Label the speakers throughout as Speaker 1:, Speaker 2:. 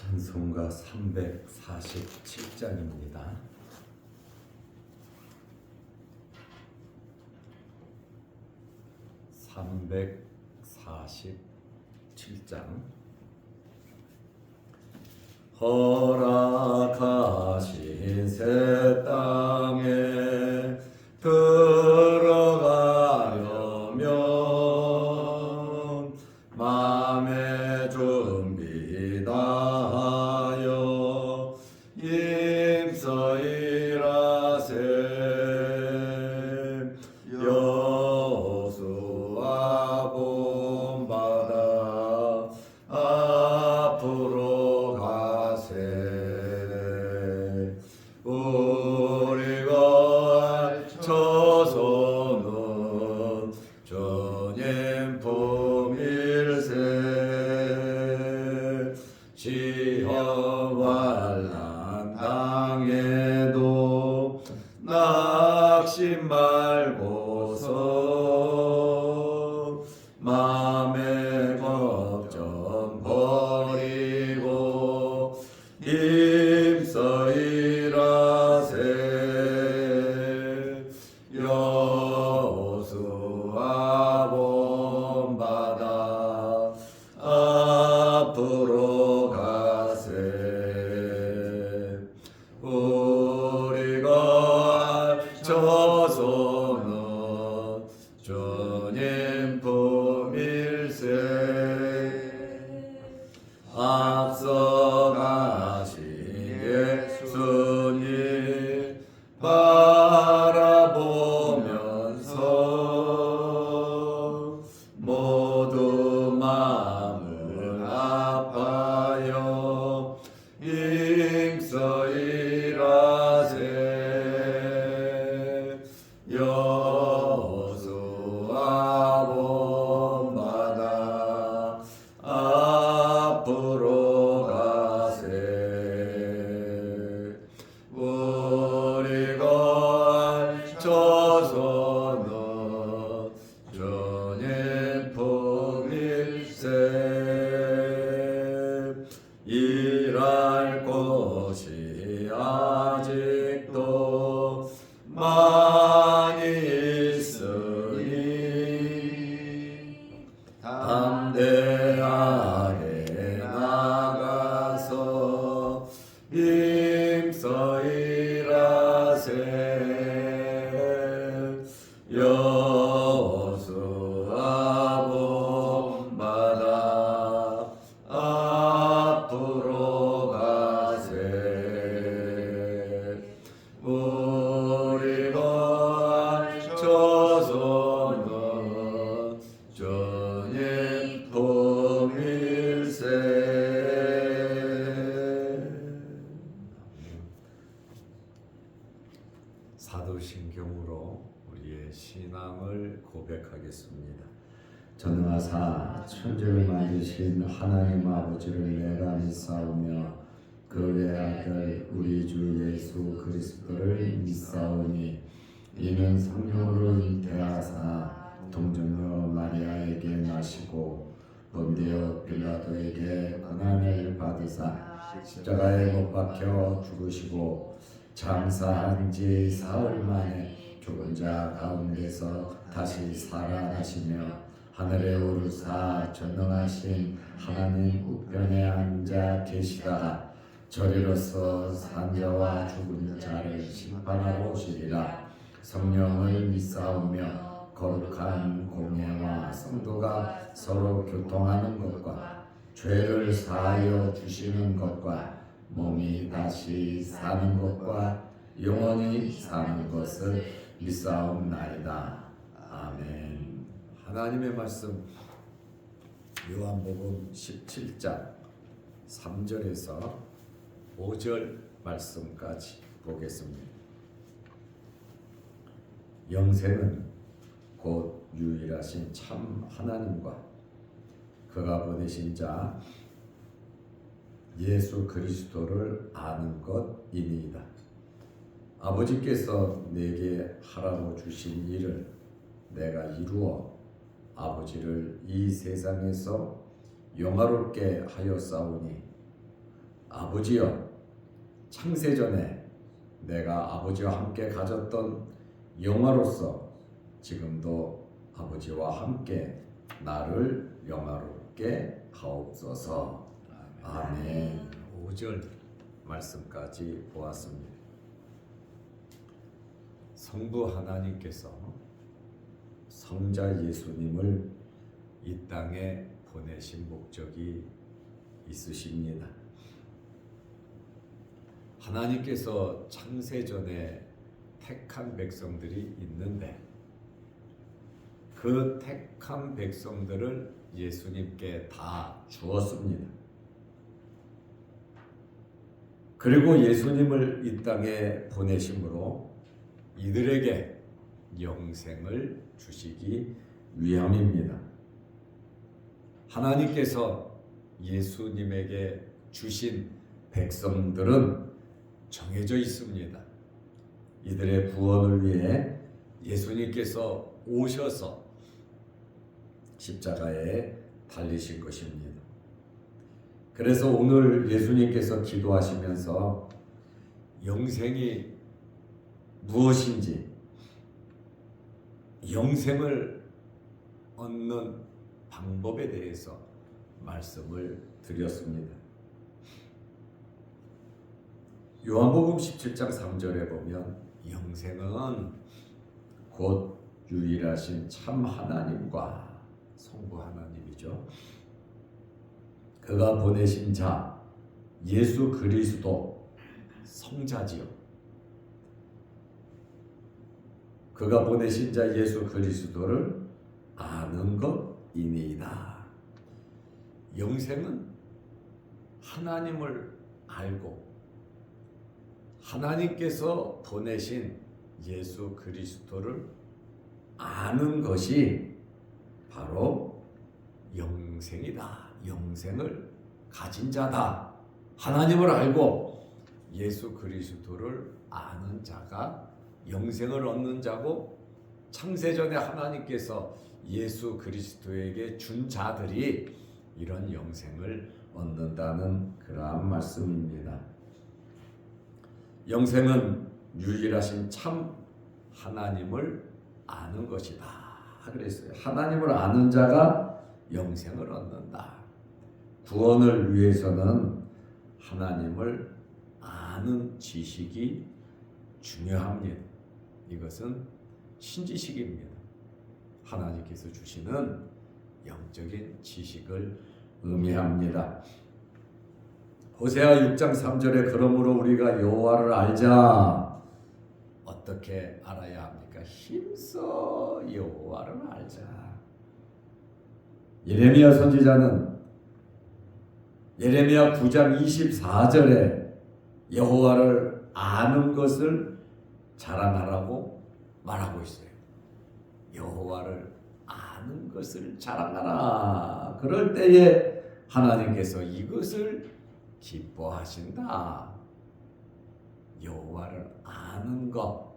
Speaker 1: 찬송가 347장입니다. 허락하신 새 땅에 들어가려면 마음의 준비 다하여 힘써 일하세. 여호수아 본받아 앞으로 가세. 우리가 처소는 주님 품일세. 시험 환난 당해도 낙심 말고서 맘의 걱정 버리고 힘써 일하세. 여호수아 본받아 앞으로 가세. 우리가 저소는 주님 품일세. 앞서가신 예수님 바라보면서 모두 마음을 아파요 힘써 일하세. 여호수아 본받아 앞으로 가세. 우리가 저소는 주님 품일세. 일할 곳이 아직도 많이 있으니 담대하게 나가서 힘써 일하세. 여호수아 본받아 앞으로 가세. 우리가 저소는 주님 품일세. 사도신경으로 우리의 신앙을 고백하겠습니다. 전능하사 천지를 만드신 하나님 아버지를 내가 믿사오며 그 외아들 우리 주 예수 그리스도를 믿사오니 이는 성령으로 잉태하사 동정녀 마리아에게 나시고 본디오 빌라도에게 고난을 받으사 십자가에 못 박혀 죽으시고 장사한 지 사흘 만에 죽은 자 가운데서 다시 살아나시며 하늘에 오르사 전능하신 하나님 우편에 앉아 계시다가 저리로서 산자와 죽은 자를 심판하러 오시리라. 성령을 믿사오며 거룩한 공예와 성도가 서로 교통하는 것과 죄를 사하여 주시는 것과 몸이 다시 사는 것과 영원히 사는 것을 믿사옵나이다. 아멘. 하나님의 말씀 요한복음 17장 3절에서 5절 말씀까지 보겠습니다. 영생은 곧 유일하신 참 하나님과 그가 보내신 자 예수 그리스도를 아는 것이니이다. 아버지께서 내게 하라고 주신 일을 내가 이루어 아버지를 이 세상에서 영화롭게 하였사오니 아버지여, 창세전에 내가 아버지와 함께 가졌던 영화로서 지금도 아버지와 함께 나를 영화롭게 하옵소서. 아멘. 5절 말씀까지 보았습니다. 성부 하나님께서 성자 예수님을 이 땅에 보내신 목적이 있으십니다. 하나님께서 창세전에 택한 백성들이 있는데 그 택한 백성들을 예수님께 다 주었습니다. 그리고 예수님을 이 땅에 보내심으로 이들에게 영생을 주시기 위함입니다. 하나님께서 예수님에게 주신 백성들은 정해져 있습니다. 이들의 구원을 위해 예수님께서 오셔서 십자가에 달리실 것입니다. 그래서 오늘 예수님께서 기도하시면서 영생이 무엇인지, 영생을 얻는 방법에 대해서 말씀을 드렸습니다. 요한복음 17장 3절에 보면 영생은 곧 유일하신 참 하나님과 성부 하나님이죠. 그가 보내신 자 예수 그리스도 성자지요. 그가 보내신 자 예수 그리스도를 아는 것이니이다. 영생은 하나님을 알고 하나님께서 보내신 예수 그리스도를 아는 것이 바로 영생이다. 영생을 가진 자다. 하나님을 알고 예수 그리스도를 아는 자가 영생을 얻는 자고, 창세전에 하나님께서 예수 그리스도에게 준 자들이 이런 영생을 얻는다는 그러한 말씀입니다. 영생은 유일하신 참 하나님을 아는 것이다 그랬어요. 하나님을 아는 자가 영생을 얻는다. 구원을 위해서는 하나님을 아는 지식이 중요합니다. 이것은 신지식입니다. 하나님께서 주시는 영적인 지식을 의미합니다. 호세아 6장 3절에 그러므로 우리가 여호와를 알자. 어떻게 알아야 합니까? 힘써 여호와를 알자. 예레미야 선지자는 예레미야 9장 24절에 여호와를 아는 것을 자랑하라고 말하고 있어요. 여호와를 아는 것을 자랑하라. 그럴 때에 하나님께서 이것을 기뻐하신다. 여호와를 아는 것,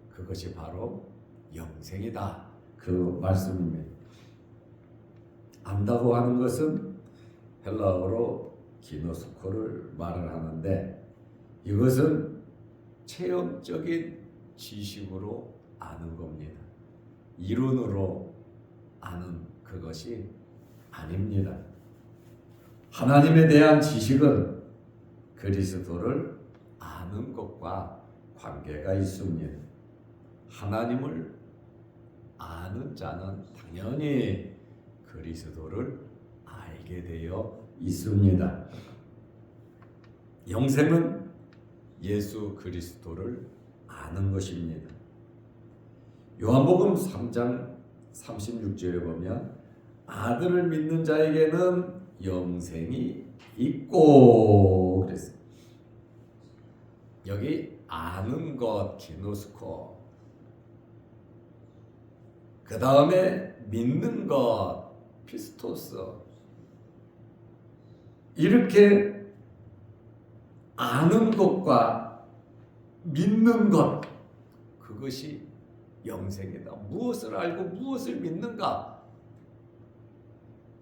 Speaker 1: 그것이 바로 영생이다. 그 말씀입니다. 안다고 하는 것은 헬라어로 기노스코를 말을 하는데, 이것은 체험적인 지식으로 아는 겁니다. 이론으로 아는 그것이 아닙니다. 하나님에 대한 지식은 그리스도를 아는 것과 관계가 있습니다. 하나님을 아는 자는 당연히 그리스도를 알게 되어 있습니다. 영생은 예수 그리스도를 아는 것입니다. 요한복음 3장 36절에 보면 아들을 믿는 자에게는 영생이 있고 그랬어요. 여기 아는 것 기노스코, 그 다음에 믿는 것 피스토스, 이렇게 아는 것과 믿는 것, 그것이 영생이다. 무엇을 알고 무엇을 믿는가?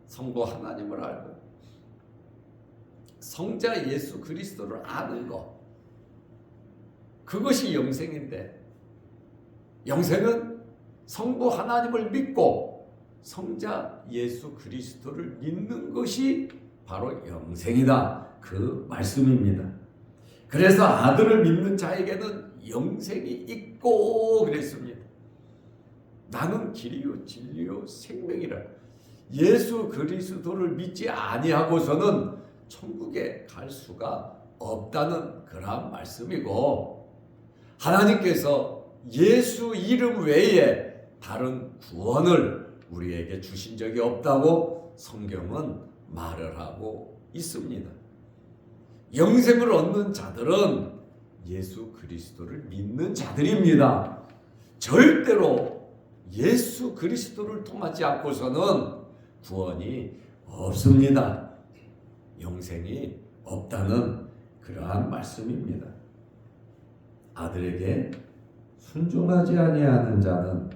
Speaker 1: 성부 하나님을 알고 성자 예수 그리스도를 아는 것, 그것이 영생인데, 영생은 성부 하나님을 믿고 성자 예수 그리스도를 믿는 것이 바로 영생이다, 그 말씀입니다. 그래서 아들을 믿는 자에게는 영생이 있고 그랬습니다. 나는 길이요 진리요 생명이라. 예수 그리스도를 믿지 아니하고서는 천국에 갈 수가 없다는 그러한 말씀이고, 하나님께서 예수 이름 외에 다른 구원을 우리에게 주신 적이 없다고 성경은 말을 하고 있습니다. 영생을 얻는 자들은 예수 그리스도를 믿는 자들입니다. 절대로 예수 그리스도를 통하지 않고서는 구원이 없습니다. 영생이 없다는 그러한 말씀입니다. 아들에게 순종하지 아니하는 자는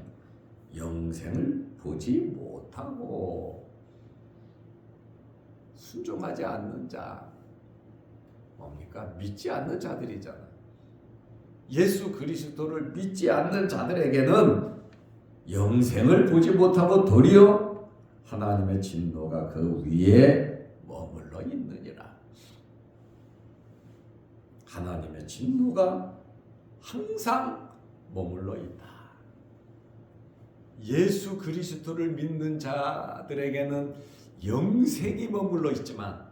Speaker 1: 영생을 보지 못하고, 순종하지 않는 자 뭡니까? 믿지 않는 자들이잖아요. 예수 그리스도를 믿지 않는 자들에게는 영생을 보지 못하고 도리어 하나님의 진노가 그 위에 머물러 있느니라. 하나님의 진노가 항상 머물러 있다. 예수 그리스도를 믿는 자들에게는 영생이 머물러 있지만,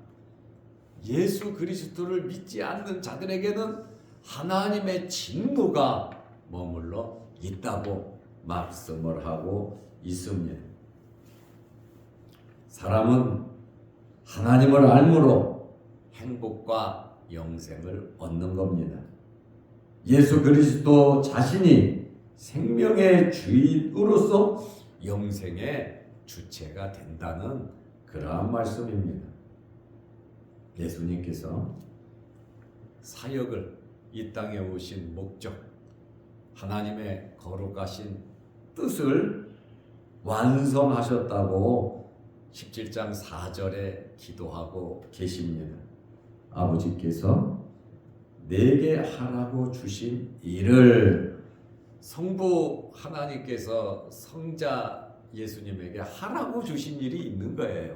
Speaker 1: 예수 그리스도를 믿지 않는 자들에게는 하나님의 진노가 머물러 있다고 말씀을 하고 있습니다. 사람은 하나님을 알므로 행복과 영생을 얻는 겁니다. 예수 그리스도 자신이 생명의 주인으로서 영생의 주체가 된다는 그러한 말씀입니다. 예수님께서 사역을, 이 땅에 오신 목적, 하나님의 거룩하신 뜻을 완성하셨다고 17장 4절에 기도하고 계십니다. 아버지께서 내게 하라고 주신 일을, 성부 하나님께서 성자 예수님에게 하라고 주신 일이 있는 거예요.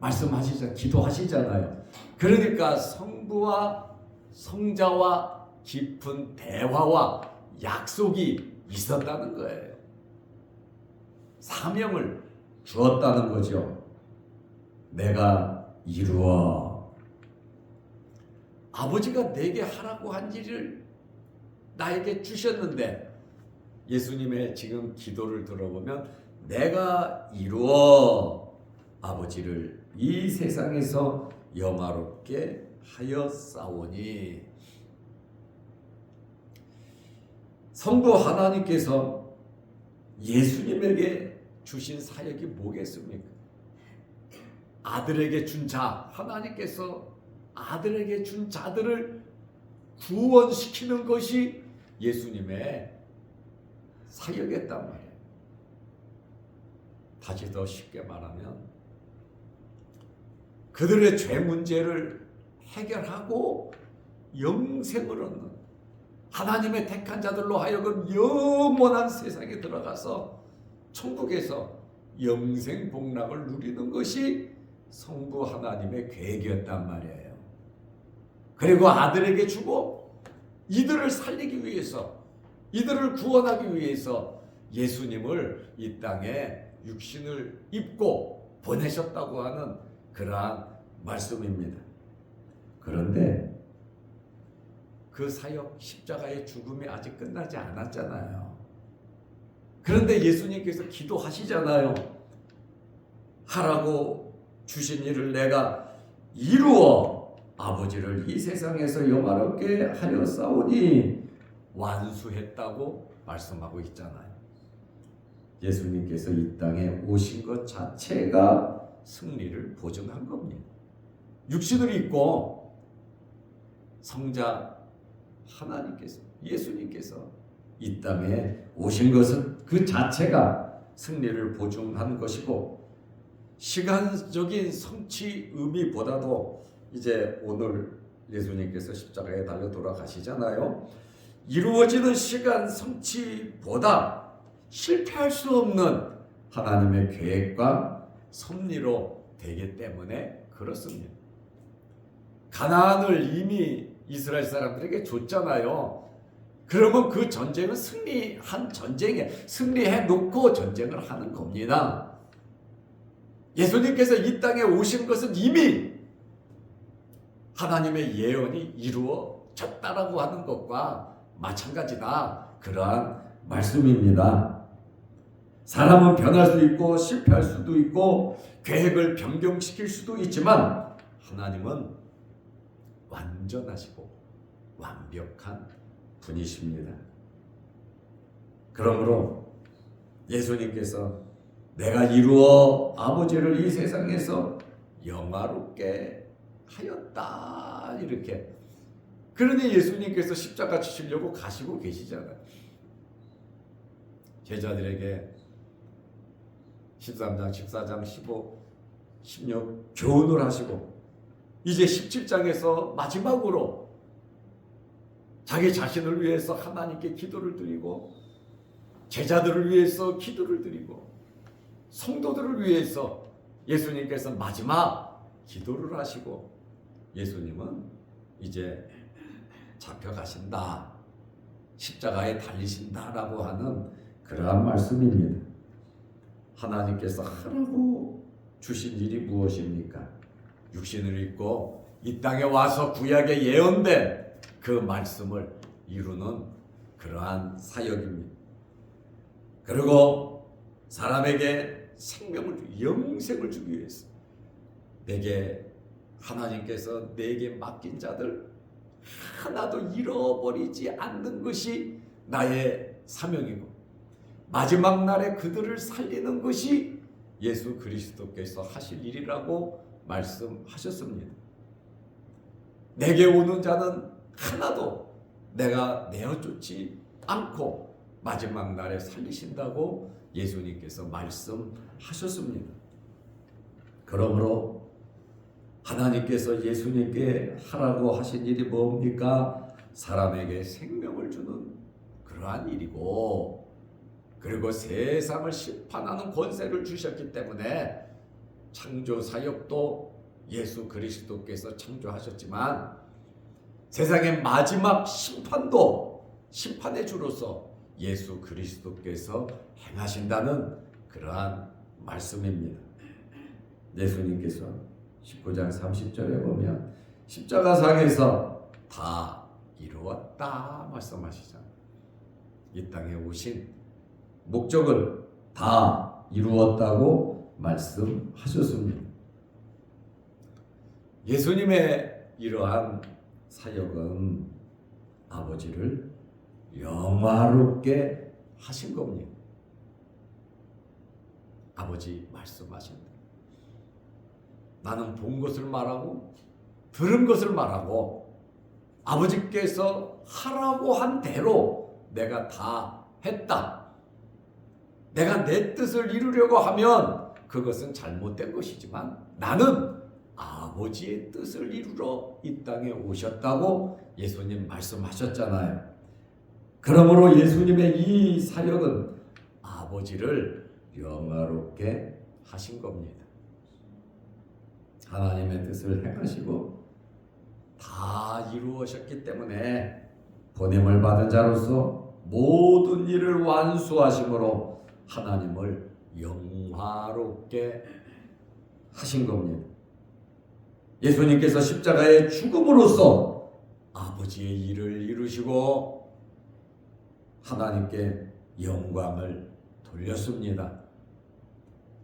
Speaker 1: 말씀하시잖아요. 기도하시잖아요. 그러니까 성부와 성자와 깊은 대화와 약속이 있었다는 거예요. 사명을 주었다는 거죠. 내가 이루어. 아버지가 내게 하라고 한 일을 나에게 주셨는데, 예수님의 지금 기도를 들어보면 내가 이루어 아버지를 이 세상에서 영화롭게 하였사오니. 성부 하나님께서 예수님에게 주신 사역이 뭐겠습니까? 아들에게 준 자, 하나님께서 아들에게 준 자들을 구원시키는 것이 예수님의 사역이었단 말이에요. 다시 더 쉽게 말하면 그들의 죄 문제를 해결하고 영생을 얻는, 하나님의 택한 자들로 하여금 영원한 세상에 들어가서 천국에서 영생 복락을 누리는 것이 성부 하나님의 계획이었단 말이에요. 그리고 아들에게 주고 이들을 살리기 위해서, 이들을 구원하기 위해서 예수님을 이 땅에 육신을 입고 보내셨다고 하는 그러한 말씀입니다. 그런데 그 사역, 십자가의 죽음이 아직 끝나지 않았잖아요. 그런데 예수님께서 기도하시잖아요. 하라고 주신 일을 내가 이루어 아버지를 이 세상에서 영화롭게 하였사오니 완수했다고 말씀하고 있잖아요. 예수님께서 이 땅에 오신 것 자체가 승리를 보증한 겁니다. 육신을 입고 성자 하나님께서, 예수님께서 이 땅에 오신 것은 그 자체가 승리를 보증한 것이고, 시간적인 성취 의미보다도 이제 오늘 예수님께서 십자가에 달려 돌아가시잖아요. 이루어지는 시간 성취보다 실패할 수 없는 하나님의 계획과 섭리로 되기 때문에 그렇습니다. 가나안을 이미 이스라엘 사람들에게 줬잖아요. 그러면 그 전쟁은 승리한 전쟁에 승리해 놓고 전쟁을 하는 겁니다. 예수님께서 이 땅에 오신 것은 이미 하나님의 예언이 이루어졌다라고 하는 것과 마찬가지다. 그러한 말씀입니다. 사람은 변할 수 있고 실패할 수도 있고 계획을 변경시킬 수도 있지만 하나님은 완전하시고 완벽한 분이십니다. 그러므로 예수님께서 내가 이루어 아버지를 이 세상에서 영화롭게 하였다 이렇게, 그러니 예수님께서 십자가 지시려고 가시고 계시잖아요. 제자들에게 13장, 14장, 15, 16 교훈을 하시고 이제 17장에서 마지막으로 자기 자신을 위해서 하나님께 기도를 드리고 제자들을 위해서 기도를 드리고 성도들을 위해서 예수님께서 마지막 기도를 하시고 예수님은 이제 잡혀가신다, 십자가에 달리신다라고 하는 그러한 말씀입니다. 하나님께서 하라고 주신 일이 무엇입니까? 육신을 입고 이 땅에 와서 구약에 예언된 그 말씀을 이루는 그러한 사역입니다. 그리고 사람에게 생명을 영생을 주기 위해서 내게 하나님께서 내게 맡긴 자들 하나도 잃어버리지 않는 것이 나의 사명이고 마지막 날에 그들을 살리는 것이 예수 그리스도께서 하실 일이라고 말씀하셨습니다. 내게 오는 자는 하나도 내가 내어쫓지 않고 마지막 날에 살리신다고 예수님께서 말씀하셨습니다. 그러므로 하나님께서 예수님께 하라고 하신 일이 뭡니까? 사람에게 생명을 주는 그러한 일이고, 그리고 세상을 심판하는 권세를 주셨기 때문에 창조 사역도 예수 그리스도께서 창조하셨지만 세상의 마지막 심판도 심판의 주로서 예수 그리스도께서 행하신다는 그러한 말씀입니다. 예수님께서 19장 30절에 보면 십자가상에서 다 이루었다 말씀하시잖아요. 이 땅에 오신 목적을 다 이루었다고 말씀하셨습니다. 예수님의 이러한 사역은 아버지를 영화롭게 하신 겁니다. 아버지 말씀하신다. 나는 본 것을 말하고 들은 것을 말하고 아버지께서 하라고 한 대로 내가 다 했다. 내가 내 뜻을 이루려고 하면 그것은 잘못된 것이지만 나는 아버지의 뜻을 이루러 이 땅에 오셨다고 예수님 말씀하셨잖아요. 그러므로 예수님의 이 사역은 아버지를 영화롭게 하신 겁니다. 하나님의 뜻을 행하시고 다 이루어졌기 때문에 보냄을 받은 자로서 모든 일을 완수하심으로 하나님을 영화롭게 하신 겁니다. 예수님께서 십자가의 죽음으로써 아버지의 일을 이루시고 하나님께 영광을 돌렸습니다.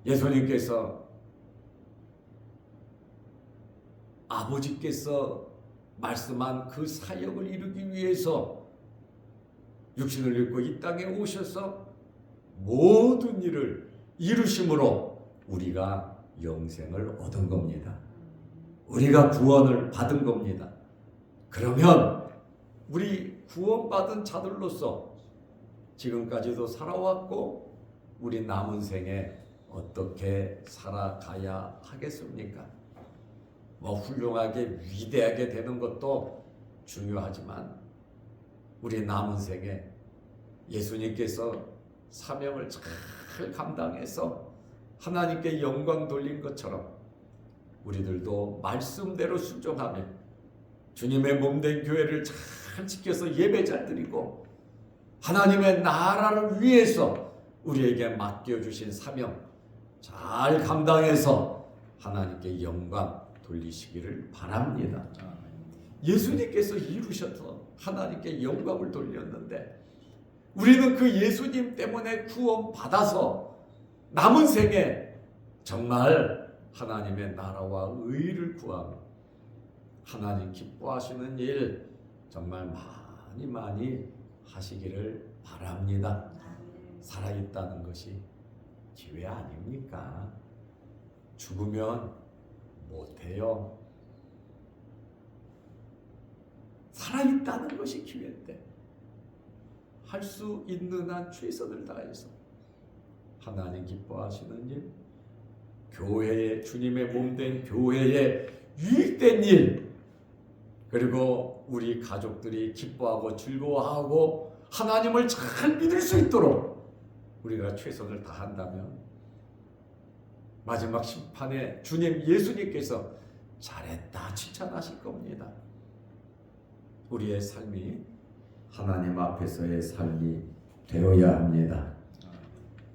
Speaker 1: 예수님께서 아버지께서 말씀한 그 사역을 이루기 위해서 육신을 입고 이 땅에 오셔서 모든 일을 이루심으로 우리가 영생을 얻은 겁니다. 우리가 구원을 받은 겁니다. 그러면 우리 구원받은 자들로서 지금까지도 살아왔고 우리 남은 생에 어떻게 살아가야 하겠습니까? 뭐 훌륭하게 위대하게 되는 것도 중요하지만 우리 남은 생에 예수님께서 사명을 잘 감당해서 하나님께 영광 돌린 것처럼 우리들도 말씀대로 순종하며 주님의 몸된 교회를 잘 지켜서 예배 잘 드리고 하나님의 나라를 위해서 우리에게 맡겨주신 사명 잘 감당해서 하나님께 영광 돌리시기를 바랍니다. 예수님께서 이루셔서 하나님께 영광을 돌렸는데 우리는 그 예수님 때문에 구원 받아서 남은 생에 정말 하나님의 나라와 의를 구하며 하나님 기뻐하시는 일 정말 많이 하시기를 바랍니다. 살아있다는 것이 기회 아닙니까? 죽으면 못해요. 살아있다는 것이 기회인데 할 수 있는 한 최선을 다해서 하나님 기뻐하시는 일, 교회의 주님의 몸된 교회의 유익된 일, 그리고 우리 가족들이 기뻐하고 즐거워하고 하나님을 잘 믿을 수 있도록 우리가 최선을 다한다면 마지막 심판에 주님 예수님께서 잘했다 칭찬하실 겁니다. 우리의 삶이 하나님 앞에서의 삶이 되어야 합니다.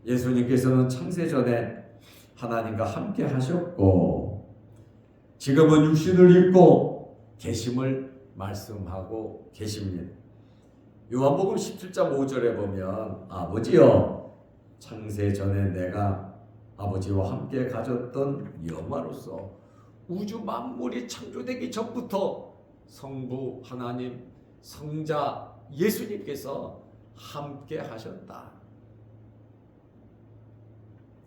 Speaker 1: 예수님께서는 창세전에 하나님과 함께 하셨고 지금은 육신을 입고 계심을 말씀하고 계십니다. 요한복음 17장 5절에 보면 아버지여 창세전에 내가 아버지와 함께 가졌던 영화로서 우주 만물이 창조되기 전부터 성부 하나님 성자 예수님께서 함께 하셨다.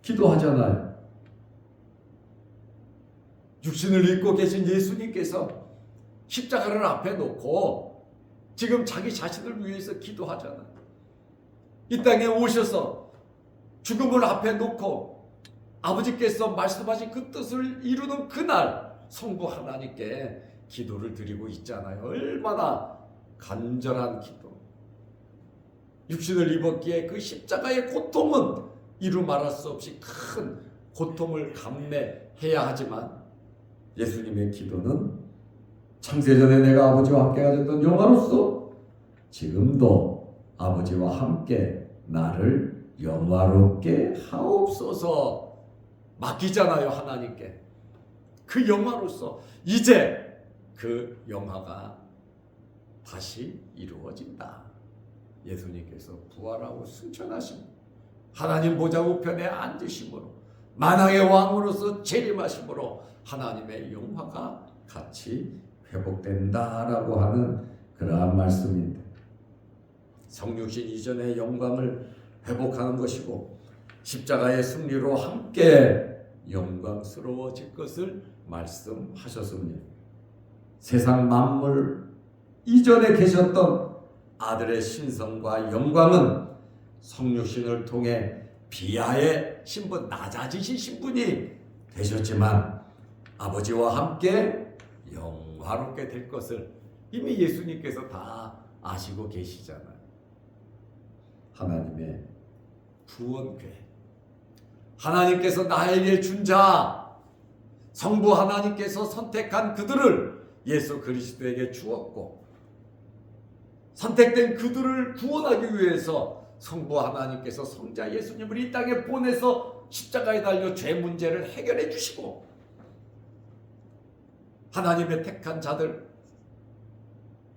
Speaker 1: 기도하잖아요. 육신을 입고 계신 예수님께서 십자가를 앞에 놓고 지금 자기 자신을 위해서 기도하잖아요. 이 땅에 오셔서 죽음을 앞에 놓고 아버지께서 말씀하신 그 뜻을 이루는 그날 성부 하나님께 기도를 드리고 있잖아요. 얼마나 간절한 기도. 육신을 입었기에 그 십자가의 고통은 이루 말할 수 없이 큰 고통을 감내해야 하지만 예수님의 기도는 창세전에 내가 아버지와 함께 가졌던 영화로서 지금도 아버지와 함께 나를 영화롭게 하옵소서 맡기잖아요. 하나님께. 그 영화로서 이제 그 영화가 다시 이루어진다. 예수님께서 부활하고 승천하심 하나님 보좌 우편에 앉으심으로 만왕의 왕으로서 재림하심으로 하나님의 영화가 같이 회복된다라고 하는 그러한 말씀입니다. 성육신 이전의 영광을 회복하는 것이고 십자가의 승리로 함께 영광스러워질 것을 말씀하셨습니다. 세상 만물 이전에 계셨던 아들의 신성과 영광은 성육신을 통해 비하의 신분, 낮아지신 신분이 되셨지만 아버지와 함께 영화롭게 될 것을 이미 예수님께서 다 아시고 계시잖아요. 하나님의 구원궤, 하나님께서 나에게 준 자, 성부 하나님께서 선택한 그들을 예수 그리스도에게 주었고 선택된 그들을 구원하기 위해서 성부 하나님께서 성자 예수님을 이 땅에 보내서 십자가에 달려 죄 문제를 해결해 주시고 하나님의 택한 자들,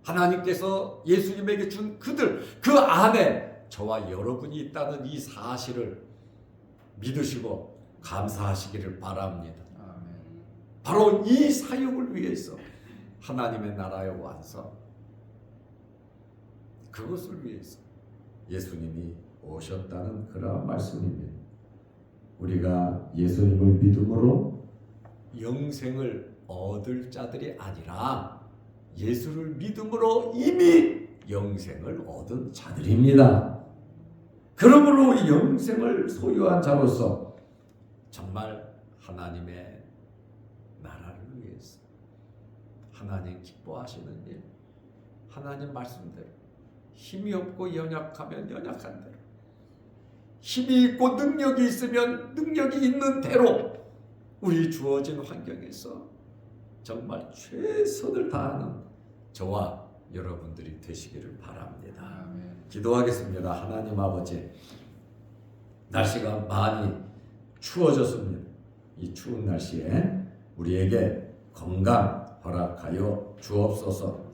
Speaker 1: 하나님께서 예수님에게 준 그들, 그 안에 저와 여러분이 있다는 이 사실을 믿으시고 감사하시기를 바랍니다. 바로 이 사역을 위해서 하나님의 나라의 완성, 그것을 위해서 예수님이 오셨다는 그러한 말씀입니다. 우리가 예수님을 믿음으로 영생을 얻을 자들이 아니라 예수를 믿음으로 이미 영생을 얻은 자들입니다. 그러므로 영생을 소유한 자로서 정말 하나님의 나라를 위해서 하나님 기뻐하시는 일, 하나님 말씀대로 힘이 없고 연약하면 연약한 대로, 힘이 있고 능력이 있으면 능력이 있는 대로 우리 주어진 환경에서 정말 최선을 다하는 저와 여러분들이 되시기를 바랍니다. 기도하겠습니다. 하나님 아버지, 날씨가 많이 추워졌습니다. 이 추운 날씨에 우리에게 건강 허락하여 주옵소서.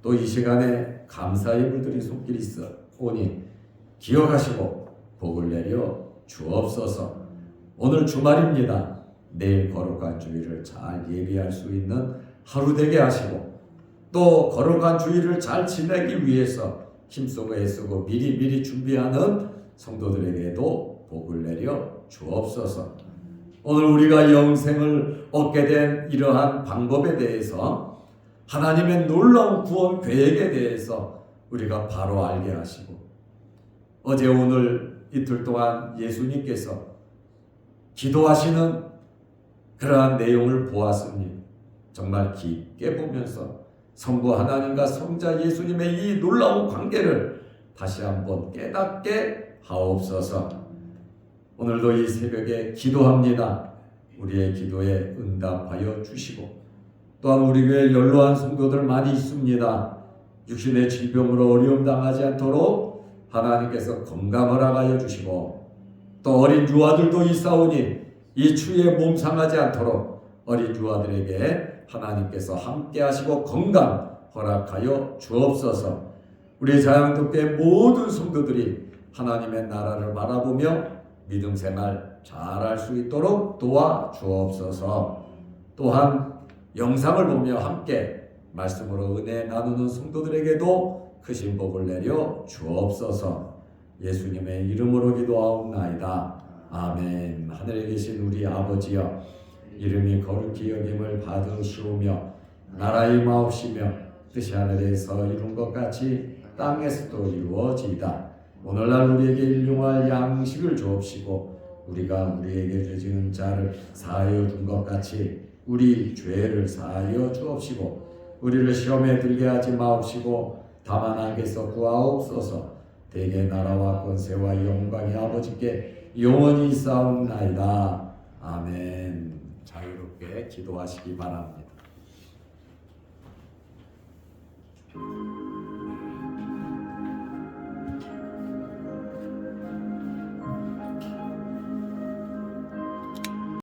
Speaker 1: 또 이 시간에 감사의 물들이 손길이 있어오니 기억하시고 복을 내려 주옵소서. 오늘 주말입니다. 내일 거룩한 주일을 잘 예비할 수 있는 하루 되게 하시고, 또 거룩한 주일을 잘 지내기 위해서 힘쓰고 애쓰고 미리 준비하는 성도들에게도 복을 내려 주옵소서. 오늘 우리가 영생을 얻게 된 이러한 방법에 대해서, 하나님의 놀라운 구원 계획에 대해서 우리가 바로 알게 하시고, 어제 오늘 이틀 동안 예수님께서 기도하시는 그러한 내용을 보았습니다. 정말 깊게 보면서 성부 하나님과 성자 예수님의 이 놀라운 관계를 다시 한번 깨닫게 하옵소서. 오늘도 이 새벽에 기도합니다. 우리의 기도에 응답하여 주시고, 또한 우리 교회에 연로한 성도들 많이 있습니다. 육신의 질병으로 어려움 당하지 않도록 하나님께서 건강 허락하여 주시고, 또 어린 유아들도 있사오니 이 추위에 몸 상하지 않도록 어린 유아들에게 하나님께서 함께 하시고 건강 허락하여 주옵소서. 우리 자양동교회 모든 성도들이 하나님의 나라를 바라보며 믿음 생활 잘할 수 있도록 도와 주옵소서. 또한 영상을 보며 함께 말씀으로 은혜 나누는 성도들에게도 크신 복을 내려 주옵소서. 예수님의 이름으로 기도하옵나이다. 아멘. 하늘에 계신 우리 아버지여, 이름이 거룩히 여김을 받으시오며 나라의 마옵시며 뜻이 하늘에서 이룬 것 같이 땅에서도 이루어지이다. 오늘날 우리에게 일용할 양식을 주옵시고, 우리가 우리에게 죄 지은 자를 사하여 준 것 같이 우리 죄를 사하여 주옵시고, 우리를 시험에 들게 하지 마옵시고 다만 악에서 구하옵소서. 대개 나라와 권세와 영광이 아버지께 영원히 있사옵나이다. 아멘. 자유롭게 기도하시기 바랍니다.